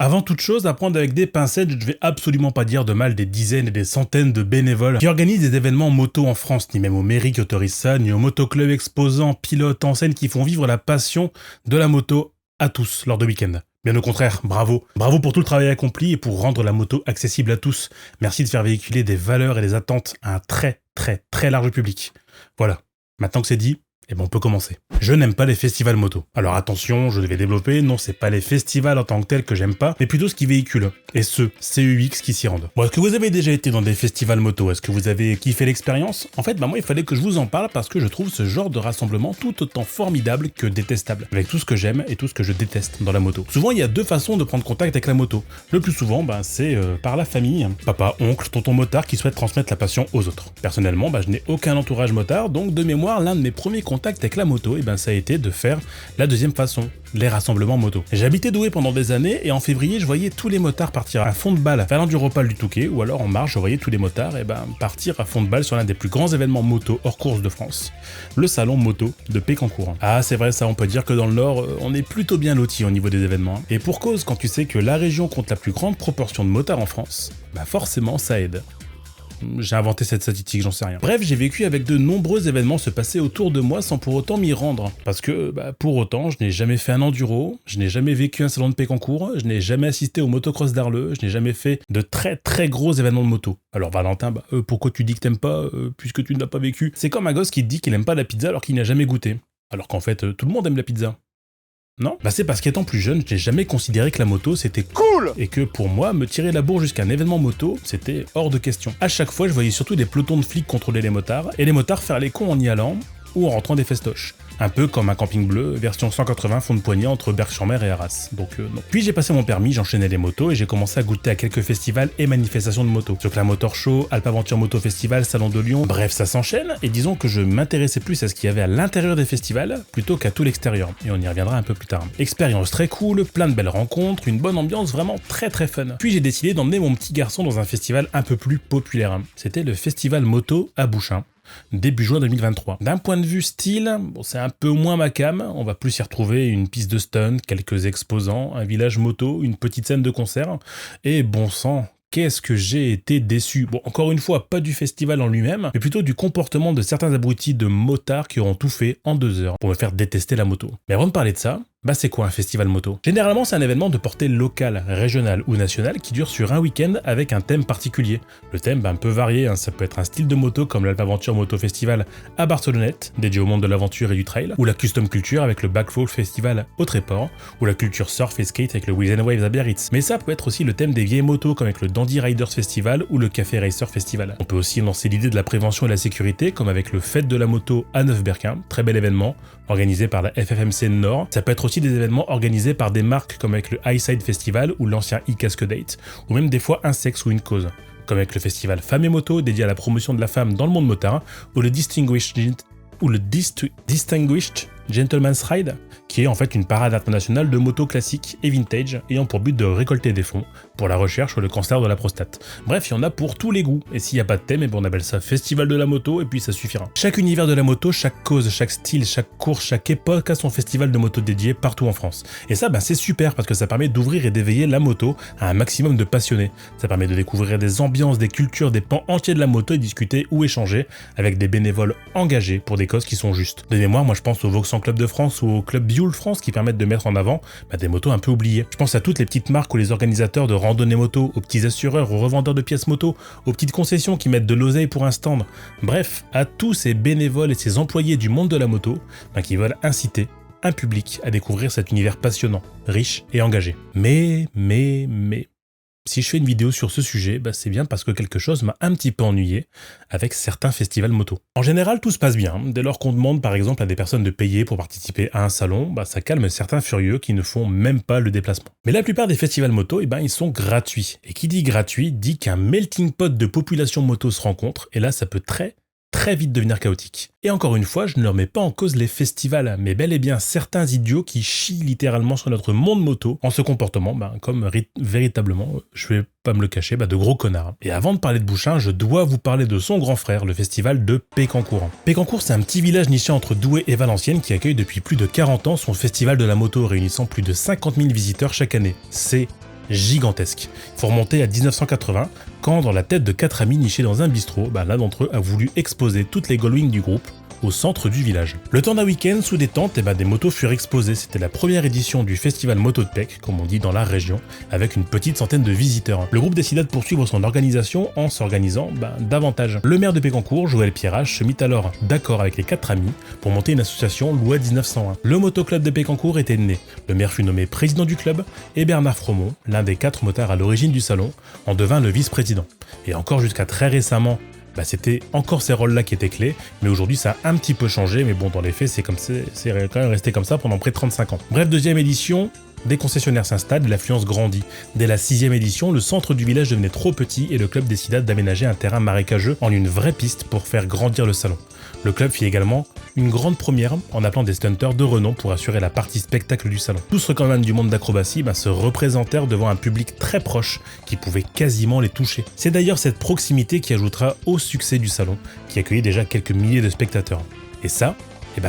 Avant toute chose, à prendre avec des pincettes, je ne vais absolument pas dire de mal des dizaines et des centaines de bénévoles qui organisent des événements moto en France, ni même aux mairies qui autorisent ça, ni aux motoclubs exposants, pilotes, enseignes qui font vivre la passion de la moto à tous lors de week-end. Bien au contraire, bravo. Bravo pour tout le travail accompli et pour rendre la moto accessible à tous. Merci de faire véhiculer des valeurs et des attentes à un très large public. Voilà, maintenant que c'est dit, on peut commencer. Je n'aime pas les festivals moto. Alors attention, je vais développer, non c'est pas les festivals en tant que tels que j'aime pas, mais plutôt ce qui véhicule, et ceux, CUX qui s'y rendent. Bon, est-ce que vous avez déjà été dans des festivals moto? Est-ce que vous avez kiffé l'expérience? En fait, moi il fallait que je vous en parle parce que je trouve ce genre de rassemblement tout autant formidable que détestable, avec tout ce que j'aime et tout ce que je déteste dans la moto. Souvent il y a deux façons de prendre contact avec la moto. Le plus souvent, c'est par la famille, papa, oncle, tonton motard qui souhaite transmettre la passion aux autres. Personnellement, je n'ai aucun entourage motard, donc de mémoire, l'un de mes premiers contacts avec la moto, ça a été de faire la deuxième façon, les rassemblements moto. J'habitais Douai pendant des années et en février, je voyais tous les motards partir à fond de balle vers l'enduropale du Touquet ou alors en marche, je voyais tous les motards partir à fond de balle sur l'un des plus grands événements moto hors course de France, le salon moto de Pécancourt. Ah, c'est vrai ça, on peut dire que dans le Nord, on est plutôt bien lotis au niveau des événements. Et pour cause, quand tu sais que la région compte la plus grande proportion de motards en France, forcément ça aide. J'ai inventé cette statistique, j'en sais rien. Bref, j'ai vécu avec de nombreux événements se passer autour de moi sans pour autant m'y rendre. Parce que, pour autant, je n'ai jamais fait un enduro, je n'ai jamais vécu un salon de Pécancourt, je n'ai jamais assisté au motocross d'Arleux, je n'ai jamais fait de très gros événements de moto. Alors Valentin, pourquoi tu dis que t'aimes pas, puisque tu ne l'as pas vécu? C'est comme un gosse qui te dit qu'il aime pas la pizza alors qu'il n'a jamais goûté. Alors qu'en fait, tout le monde aime la pizza. Non? C'est parce qu'étant plus jeune, je n'ai jamais considéré que la moto c'était cool! Et que pour moi, me tirer la bourre jusqu'à un événement moto, c'était hors de question. À chaque fois, je voyais surtout des pelotons de flics contrôler les motards, et les motards faire les cons en y allant, ou en rentrant des festoches. Un peu comme un camping bleu, version 180 fond de poignée entre Berck-sur-Mer et Arras. Donc non. Puis j'ai passé mon permis, j'enchaînais les motos et j'ai commencé à goûter à quelques festivals et manifestations de moto. Socla Motor Show, Alp Aventure Moto Festival, Salon de Lyon, bref ça s'enchaîne, et disons que je m'intéressais plus à ce qu'il y avait à l'intérieur des festivals plutôt qu'à tout l'extérieur, et on y reviendra un peu plus tard. Expérience très cool, plein de belles rencontres, une bonne ambiance vraiment très fun. Puis j'ai décidé d'emmener mon petit garçon dans un festival un peu plus populaire. C'était le festival moto à Bouchain. Début juin 2023. D'un point de vue style, c'est un peu moins ma cam, on va plus y retrouver une piste de stunt, quelques exposants, un village moto, une petite scène de concert, et bon sang, qu'est-ce que j'ai été déçu. Bon, encore une fois, pas du festival en lui-même, mais plutôt du comportement de certains abrutis de motards qui auront tout fait en 2 heures pour me faire détester la moto. Mais avant de parler de ça, c'est quoi un festival moto? Généralement, c'est un événement de portée locale, régionale ou nationale qui dure sur un week-end avec un thème particulier. Le thème peut varier, ça peut être un style de moto comme l'Alp Aventure Moto Festival à Barcelonnette, dédié au monde de l'aventure et du trail, ou la Custom Culture avec le Backfall Festival au Tréport, ou la culture surf et skate avec le Wheels and Waves à Biarritz. Mais ça peut être aussi le thème des vieilles motos comme avec le Dandy Riders Festival ou le Café Racer Festival. On peut aussi lancer l'idée de la prévention et la sécurité comme avec le Fête de la moto à Neuf-Berquin, très bel événement, organisé par la FFMC Nord. Ça peut être aussi des événements organisés par des marques comme avec le Highside Festival ou l'ancien e-Casque Date, ou même des fois un sexe ou une cause, comme avec le festival Femmes et Moto dédié à la promotion de la femme dans le monde motard, ou le Distinguished Gentleman's Ride, qui est en fait une parade internationale de motos classiques et vintage ayant pour but de récolter des fonds pour la recherche sur le cancer de la prostate. Bref, il y en a pour tous les goûts, et s'il n'y a pas de thème, on appelle ça festival de la moto, et puis ça suffira. Chaque univers de la moto, chaque cause, chaque style, chaque course, chaque époque a son festival de moto dédié partout en France. Et ça, c'est super parce que ça permet d'ouvrir et d'éveiller la moto à un maximum de passionnés. Ça permet de découvrir des ambiances, des cultures, des pans entiers de la moto et discuter ou échanger avec des bénévoles engagés pour des causes qui sont justes. De mémoire, moi je pense au Vauxhall Club de France ou au Club Bioul France qui permettent de mettre en avant des motos un peu oubliées. Je pense à toutes les petites marques ou les organisateurs de randonnées moto, aux petits assureurs, aux revendeurs de pièces moto, aux petites concessions qui mettent de l'oseille pour un stand. Bref, à tous ces bénévoles et ces employés du monde de la moto qui veulent inciter un public à découvrir cet univers passionnant, riche et engagé. Mais... Si je fais une vidéo sur ce sujet, c'est bien parce que quelque chose m'a un petit peu ennuyé avec certains festivals moto. En général, tout se passe bien. Dès lors qu'on demande par exemple à des personnes de payer pour participer à un salon, ça calme certains furieux qui ne font même pas le déplacement. Mais la plupart des festivals moto, ils sont gratuits. Et qui dit gratuit, dit qu'un melting pot de population moto se rencontre, et là ça peut très vite devenir chaotique. Et encore une fois, je ne remets pas en cause les festivals, mais bel et bien certains idiots qui chient littéralement sur notre monde moto en se comportant comme véritablement, je vais pas me le cacher, de gros connards. Et avant de parler de Bouchain, je dois vous parler de son grand frère, le festival de Pécancourt. Pécancourt, c'est un petit village niché entre Douai et Valenciennes qui accueille depuis plus de 40 ans son festival de la moto réunissant plus de 50 000 visiteurs chaque année. C'est gigantesque. Il faut remonter à 1980, quand dans la tête de 4 amis nichés dans un bistrot, l'un d'entre eux a voulu exposer toutes les Goldwing du groupe au centre du village. Le temps d'un week-end, sous des tentes, des motos furent exposées. C'était la première édition du festival Moto de Pec, comme on dit dans la région, avec une petite centaine de visiteurs. Le groupe décida de poursuivre son organisation en s'organisant davantage. Le maire de Pécancourt, Joël Pierrache, se mit alors d'accord avec les 4 amis pour monter une association loi 1901. Le motoclub de Pécancourt était né. Le maire fut nommé président du club et Bernard Fromont, l'un des 4 motards à l'origine du salon, en devint le vice-président. Et encore jusqu'à très récemment, c'était encore ces rôles-là qui étaient clés, mais aujourd'hui ça a un petit peu changé, mais bon, dans les faits, c'est quand même resté comme ça pendant près de 35 ans. Bref, deuxième édition, des concessionnaires s'installent et l'affluence grandit. Dès la 6e édition, le centre du village devenait trop petit et le club décida d'aménager un terrain marécageux en une vraie piste pour faire grandir le salon. Le club fit également une grande première en appelant des stunters de renom pour assurer la partie spectacle du salon. Tous recordman du monde d'acrobatie se représentèrent devant un public très proche qui pouvait quasiment les toucher. C'est d'ailleurs cette proximité qui ajoutera au succès du salon, qui accueillait déjà quelques milliers de spectateurs. Et ça,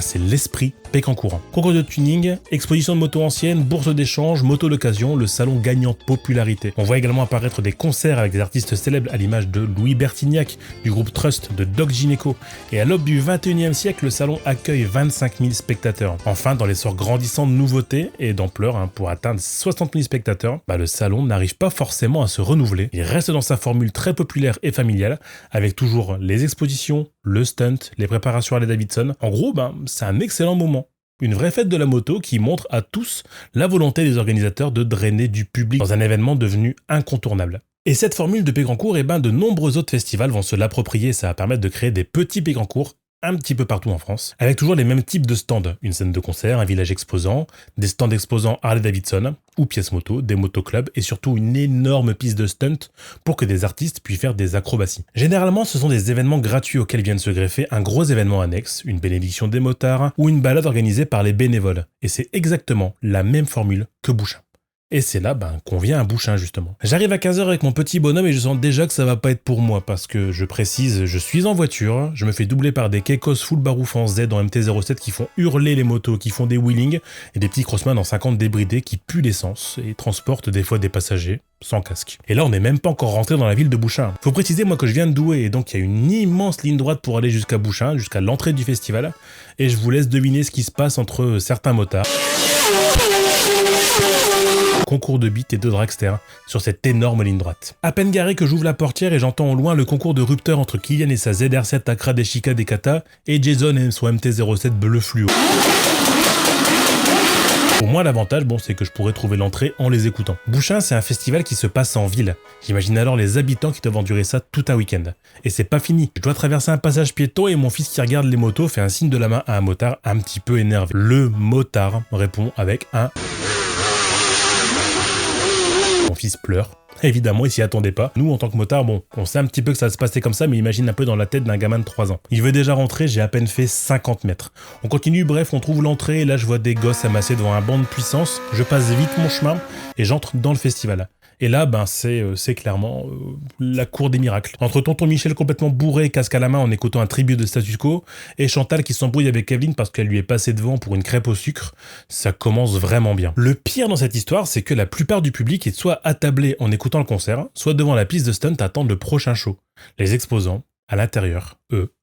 c'est l'esprit Pécancourt. Concours de tuning, exposition de motos anciennes, bourse d'échange, moto d'occasion, le salon gagne en popularité. On voit également apparaître des concerts avec des artistes célèbres à l'image de Louis Bertignac, du groupe Trust, de Doc Gynéco. Et à l'aube du 21e siècle, le salon accueille 25 000 spectateurs. Enfin, dans l'essor grandissant de nouveautés et d'ampleur, pour atteindre 60 000 spectateurs, le salon n'arrive pas forcément à se renouveler. Il reste dans sa formule très populaire et familiale, avec toujours les expositions, le stunt, les préparations à la Davidson. En gros, c'est un excellent moment. Une vraie fête de la moto qui montre à tous la volonté des organisateurs de drainer du public dans un événement devenu incontournable. Et cette formule de Pécancourt, de nombreux autres festivals vont se l'approprier. Ça va permettre de créer des petits Pécancourt un petit peu partout en France, avec toujours les mêmes types de stands. Une scène de concert, un village exposant, des stands exposant Harley-Davidson ou pièces moto, des motoclubs et surtout une énorme piste de stunt pour que des artistes puissent faire des acrobaties. Généralement, ce sont des événements gratuits auxquels viennent se greffer un gros événement annexe, une bénédiction des motards ou une balade organisée par les bénévoles. Et c'est exactement la même formule que Bouchain. Et c'est là qu'on vient à Bouchain justement. J'arrive à 15h avec mon petit bonhomme et je sens déjà que ça va pas être pour moi parce que, je précise, je suis en voiture, je me fais doubler par des Keikos full barouf en Z en MT-07 qui font hurler les motos, qui font des wheelings et des petits crossman en 50 débridés qui puent l'essence et transportent des fois des passagers sans casque. Et là on n'est même pas encore rentré dans la ville de Bouchain. Faut préciser moi que je viens de Douai et donc il y a une immense ligne droite pour aller jusqu'à Bouchain, jusqu'à l'entrée du festival et je vous laisse deviner ce qui se passe entre certains motards. Concours de beat et de dragster sur cette énorme ligne droite. À peine garé que j'ouvre la portière et j'entends au loin le concours de rupteur entre Kylian et sa ZR7 Acra Deshica Decata et Jason et son MT-07 bleu fluo. Pour moi, l'avantage, c'est que je pourrais trouver l'entrée en les écoutant. Bouchain, c'est un festival qui se passe en ville. J'imagine alors les habitants qui doivent endurer ça tout un week-end. Et c'est pas fini. Je dois traverser un passage piéton et mon fils qui regarde les motos fait un signe de la main à un motard un petit peu énervé. Le motard répond avec un... Mon fils pleure. Évidemment, il s'y attendait pas. Nous, en tant que motard, on sait un petit peu que ça va se passer comme ça, mais imagine un peu dans la tête d'un gamin de 3 ans. Il veut déjà rentrer, j'ai à peine fait 50 mètres. On continue, bref, on trouve l'entrée, et là je vois des gosses amassés devant un banc de puissance. Je passe vite mon chemin, et j'entre dans le festival. Et là, c'est clairement la cour des miracles. Entre tonton Michel complètement bourré, casque à la main en écoutant un tribut de Status Quo, et Chantal qui s'embrouille avec Evelyne parce qu'elle lui est passée devant pour une crêpe au sucre, ça commence vraiment bien. Le pire dans cette histoire, c'est que la plupart du public est soit attablé en écoutant le concert, soit devant la piste de stunt à attendre le prochain show. Les exposants, à l'intérieur, eux,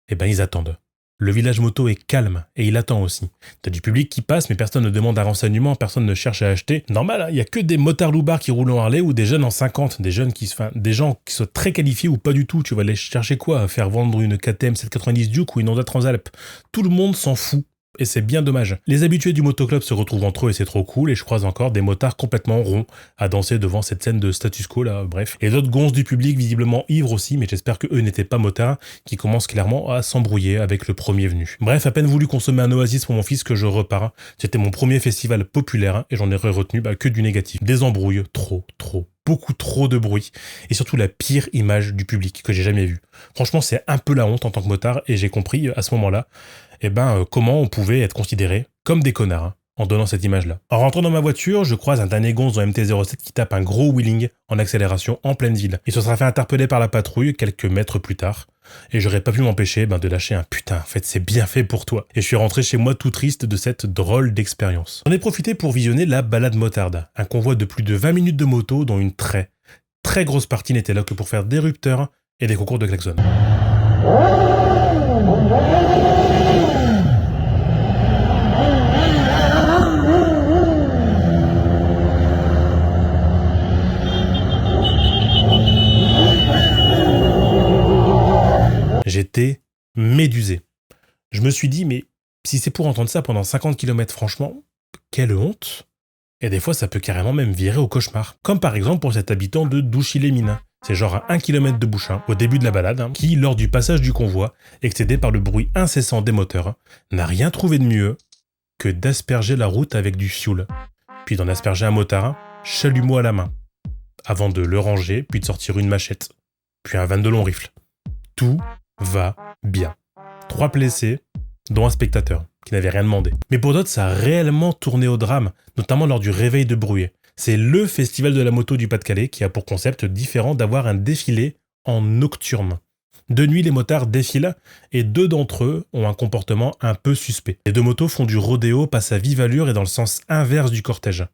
ils attendent. Le village moto est calme et il attend aussi. T'as du public qui passe mais personne ne demande un renseignement, personne ne cherche à acheter. Normal, il y a que des motards loupards qui roulent en Harley ou des jeunes en 50, des gens qui sont très qualifiés ou pas du tout. Tu vas aller chercher quoi? À faire vendre une KTM 790 Duke ou une Honda Transalp? Tout le monde s'en fout. Et c'est bien dommage. Les habitués du motoclub se retrouvent entre eux et c'est trop cool et je croise encore des motards complètement ronds à danser devant cette scène de Status Quo là, bref. Et d'autres gonzes du public visiblement ivres aussi, mais j'espère que eux n'étaient pas motards, qui commencent clairement à s'embrouiller avec le premier venu. Bref, à peine voulu consommer un oasis pour mon fils que je repars. C'était mon premier festival populaire et j'en ai retenu que du négatif. Des embrouilles, beaucoup trop de bruit et surtout la pire image du public que j'ai jamais vue. Franchement, c'est un peu la honte en tant que motard et j'ai compris à ce moment-là comment on pouvait être considéré comme des connards. en donnant cette image-là. En rentrant dans ma voiture, je croise un damné gonze en MT-07 qui tape un gros wheeling en accélération en pleine ville. Il se sera fait interpeller par la patrouille quelques mètres plus tard. Et j'aurais pas pu m'empêcher de lâcher un putain, en fait c'est bien fait pour toi. Et je suis rentré chez moi tout triste de cette drôle d'expérience. J'en ai profité pour visionner la balade motarde, un convoi de plus de 20 minutes de moto dont une très grosse partie n'était là que pour faire des rupteurs et des concours de klaxon. J'étais médusé. Je me suis dit, mais si c'est pour entendre ça pendant 50 km, franchement, quelle honte. Et des fois, ça peut carrément même virer au cauchemar. Comme par exemple pour cet habitant de Douchy-les-Mines. C'est genre à 1 km de Bouchain, au début de la balade, qui, lors du passage du convoi, excédé par le bruit incessant des moteurs, n'a rien trouvé de mieux que d'asperger la route avec du fioul, puis d'en asperger un motard, chalumeau à la main, avant de le ranger, puis de sortir une machette, puis un 22 long rifle. Tout va bien. 3 blessés, dont un spectateur, qui n'avait rien demandé. Mais pour d'autres, ça a réellement tourné au drame, notamment lors du réveil de Bruay. C'est le festival de la moto du Pas-de-Calais qui a pour concept différent d'avoir un défilé en nocturne. De nuit, les motards défilent et 2 d'entre eux ont un comportement un peu suspect. Les 2 motos font du rodéo, passent à vive allure et dans le sens inverse du cortège.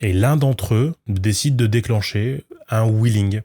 Et l'un d'entre eux décide de déclencher un wheeling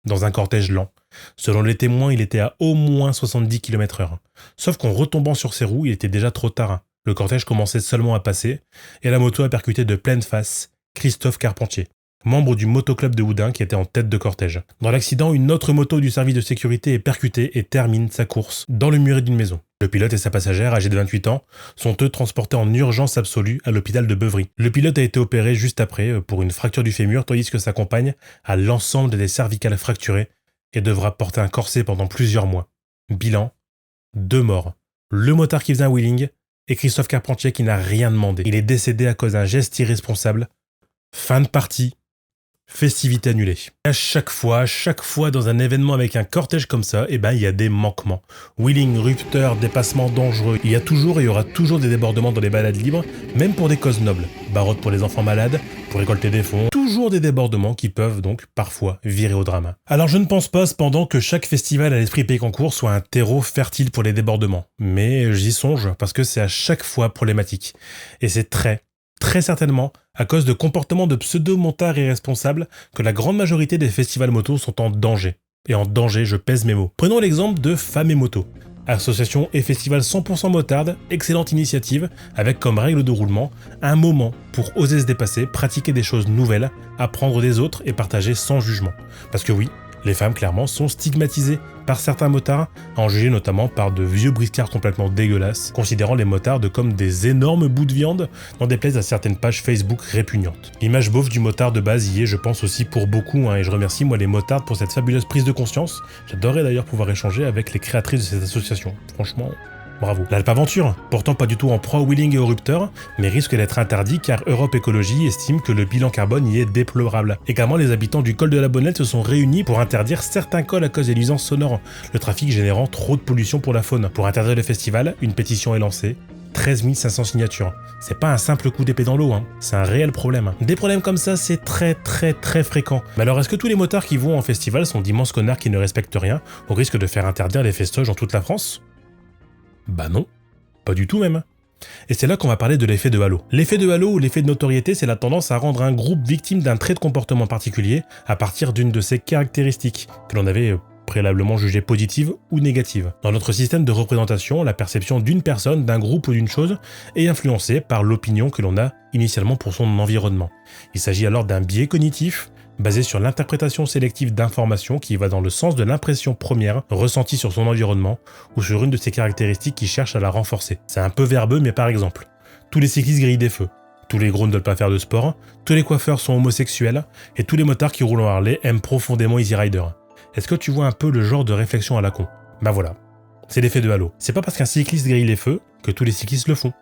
dans un cortège lent. Selon les témoins, il était à au moins 70 km/h. Sauf qu'en retombant sur ses roues, il était déjà trop tard. Le cortège commençait seulement à passer et la moto a percuté de pleine face Christophe Carpentier, membre du motoclub de Houdin qui était en tête de cortège. Dans l'accident, une autre moto du service de sécurité est percutée et termine sa course dans le muret d'une maison. Le pilote et sa passagère, âgés de 28 ans, sont eux transportés en urgence absolue à l'hôpital de Beuvry. Le pilote a été opéré juste après pour une fracture du fémur, tandis que sa compagne a l'ensemble des cervicales fracturées et devra porter un corset pendant plusieurs mois. Bilan, 2 morts. Le motard qui faisait un wheeling et Christophe Carpentier qui n'a rien demandé. Il est décédé à cause d'un geste irresponsable. Fin de partie. Festivité annulée. À chaque fois dans un événement avec un cortège comme ça, il y a des manquements. Wheeling, rupteur, dépassement dangereux. Il y a toujours et il y aura toujours des débordements dans les balades libres, même pour des causes nobles. Barotte pour les enfants malades, pour récolter des fonds. Toujours des débordements qui peuvent donc parfois virer au drame. Alors je ne pense pas cependant que chaque festival à l'esprit Pécancourt soit un terreau fertile pour les débordements. Mais j'y songe parce que c'est à chaque fois problématique. Et c'est très certainement à cause de comportements de pseudo-montards irresponsables que la grande majorité des festivals motos sont en danger. Et en danger, je pèse mes mots. Prenons l'exemple de Femmes et Moto. Association et festival 100% motarde, excellente initiative, avec comme règle de roulement un moment pour oser se dépasser, pratiquer des choses nouvelles, apprendre des autres et partager sans jugement. Parce que oui, les femmes clairement sont stigmatisées par certains motards, à en juger notamment par de vieux briscards complètement dégueulasses, considérant les motards comme des énormes bouts de viande, n'en déplaise à certaines pages Facebook répugnantes. L'image beauf du motard de base y est, je pense aussi pour beaucoup, et je remercie moi les motards pour cette fabuleuse prise de conscience. J'adorerais d'ailleurs pouvoir échanger avec les créatrices de cette association. Franchement, bravo. L'Alpaventure, pourtant pas du tout en proie au wheeling et au rupteur, mais risque d'être interdit car Europe Écologie estime que le bilan carbone y est déplorable. Également, les habitants du col de la Bonnette se sont réunis pour interdire certains cols à cause des nuisances sonores, le trafic générant trop de pollution pour la faune. Pour interdire le festival, une pétition est lancée. 13 500 signatures. C'est pas un simple coup d'épée dans l'eau, c'est un réel problème. Des problèmes comme ça, c'est très fréquent. Mais alors, est-ce que tous les motards qui vont en festival sont d'immenses connards qui ne respectent rien, au risque de faire interdire les festoches dans toute la France ? Bah non, pas du tout même. Et c'est là qu'on va parler de l'effet de halo. L'effet de halo ou l'effet de notoriété, c'est la tendance à rendre un groupe victime d'un trait de comportement particulier à partir d'une de ses caractéristiques, que l'on avait préalablement jugée positive ou négative. Dans notre système de représentation, la perception d'une personne, d'un groupe ou d'une chose est influencée par l'opinion que l'on a initialement pour son environnement. Il s'agit alors d'un biais cognitif basé sur l'interprétation sélective d'informations qui va dans le sens de l'impression première ressentie sur son environnement ou sur une de ses caractéristiques qui cherche à la renforcer. C'est un peu verbeux, mais par exemple, tous les cyclistes grillent des feux, tous les gros ne veulent pas faire de sport, tous les coiffeurs sont homosexuels et tous les motards qui roulent en Harley aiment profondément Easy Rider. Est-ce que tu vois un peu le genre de réflexion à la con ? Bah voilà, c'est l'effet de halo. C'est pas parce qu'un cycliste grille les feux que tous les cyclistes le font.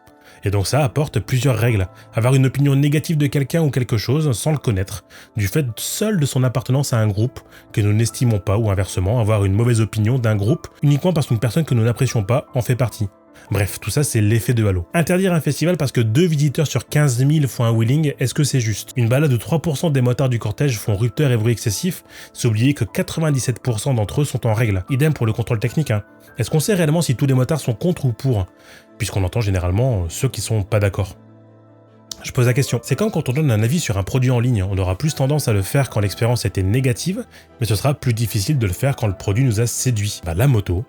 Et donc ça apporte plusieurs règles. Avoir une opinion négative de quelqu'un ou quelque chose sans le connaître, du fait seul de son appartenance à un groupe que nous n'estimons pas, ou inversement, avoir une mauvaise opinion d'un groupe uniquement parce qu'une personne que nous n'apprécions pas en fait partie. Bref, tout ça c'est l'effet de halo. Interdire un festival parce que 2 visiteurs sur 15 000 font un wheeling, est-ce que c'est juste? Une balade de 3% des motards du cortège font rupteur et bruit excessif, c'est oublier que 97% d'entre eux sont en règle. Idem pour le contrôle technique. Est-ce qu'on sait réellement si tous les motards sont contre ou pour? Puisqu'on entend généralement ceux qui sont pas d'accord. Je pose la question, c'est comme quand on donne un avis sur un produit en ligne, on aura plus tendance à le faire quand l'expérience était négative, mais ce sera plus difficile de le faire quand le produit nous a séduit. Bah la moto,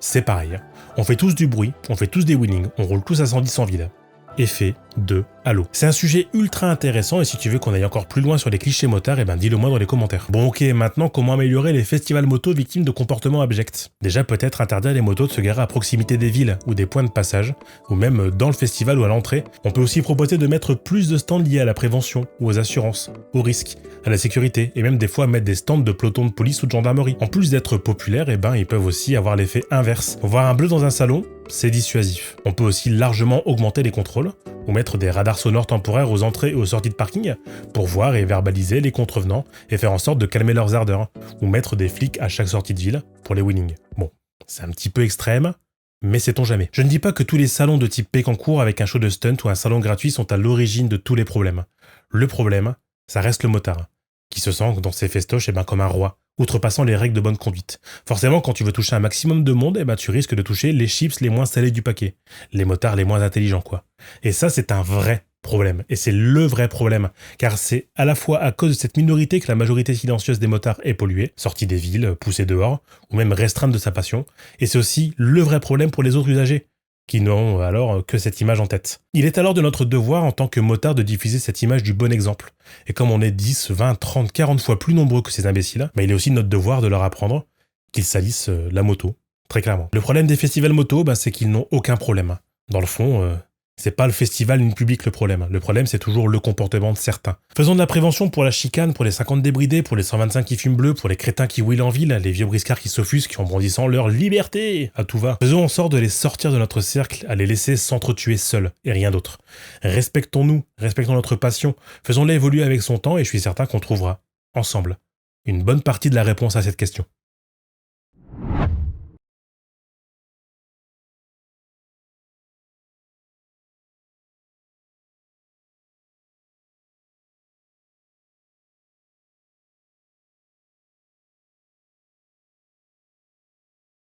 c'est pareil. On fait tous du bruit, on fait tous des wheelings, on roule tous à 110 en ville. Effet de halo. C'est un sujet ultra intéressant et si tu veux qu'on aille encore plus loin sur les clichés motards, dis-le moi dans les commentaires. Bon ok, maintenant comment améliorer les festivals moto victimes de comportements abjects? Déjà peut-être interdire les motos de se garer à proximité des villes ou des points de passage, ou même dans le festival ou à l'entrée. On peut aussi proposer de mettre plus de stands liés à la prévention, ou aux assurances, aux risques, à la sécurité, et même des fois mettre des stands de pelotons de police ou de gendarmerie. En plus d'être populaires, ils peuvent aussi avoir l'effet inverse. Voir un bleu dans un salon, c'est dissuasif. On peut aussi largement augmenter les contrôles, ou mettre des radars sonores temporaires aux entrées et aux sorties de parking pour voir et verbaliser les contrevenants et faire en sorte de calmer leurs ardeurs, ou mettre des flics à chaque sortie de ville pour les wheelings. Bon, c'est un petit peu extrême, mais sait-on jamais. Je ne dis pas que tous les salons de type Pécancourt avec un show de stunt ou un salon gratuit sont à l'origine de tous les problèmes. Le problème, ça reste le motard, qui se sent dans ses festoches comme un roi, outrepassant les règles de bonne conduite. Forcément, quand tu veux toucher un maximum de monde, tu risques de toucher les chips les moins salés du paquet. Les motards les moins intelligents, quoi. Et ça, c'est un vrai problème. Et c'est le vrai problème. Car c'est à la fois à cause de cette minorité que la majorité silencieuse des motards est polluée, sortie des villes, poussée dehors, ou même restreinte de sa passion. Et c'est aussi le vrai problème pour les autres usagers, qui n'ont alors que cette image en tête. Il est alors de notre devoir en tant que motard de diffuser cette image du bon exemple. Et comme on est 10, 20, 30, 40 fois plus nombreux que ces imbéciles, il est aussi notre devoir de leur apprendre qu'ils salissent la moto, très clairement. Le problème des festivals moto, c'est qu'ils n'ont aucun problème. Dans le fond, c'est pas le festival ni le public le problème. Le problème, c'est toujours le comportement de certains. Faisons de la prévention pour la chicane, pour les 50 débridés, pour les 125 qui fument bleu, pour les crétins qui wheelent en ville, les vieux briscards qui s'offusquent en brandissant leur liberté à tout va. Faisons en sorte de les sortir de notre cercle, à les laisser s'entretuer seuls, et rien d'autre. Respectons-nous, respectons notre passion, faisons-la évoluer avec son temps, et je suis certain qu'on trouvera, ensemble, une bonne partie de la réponse à cette question.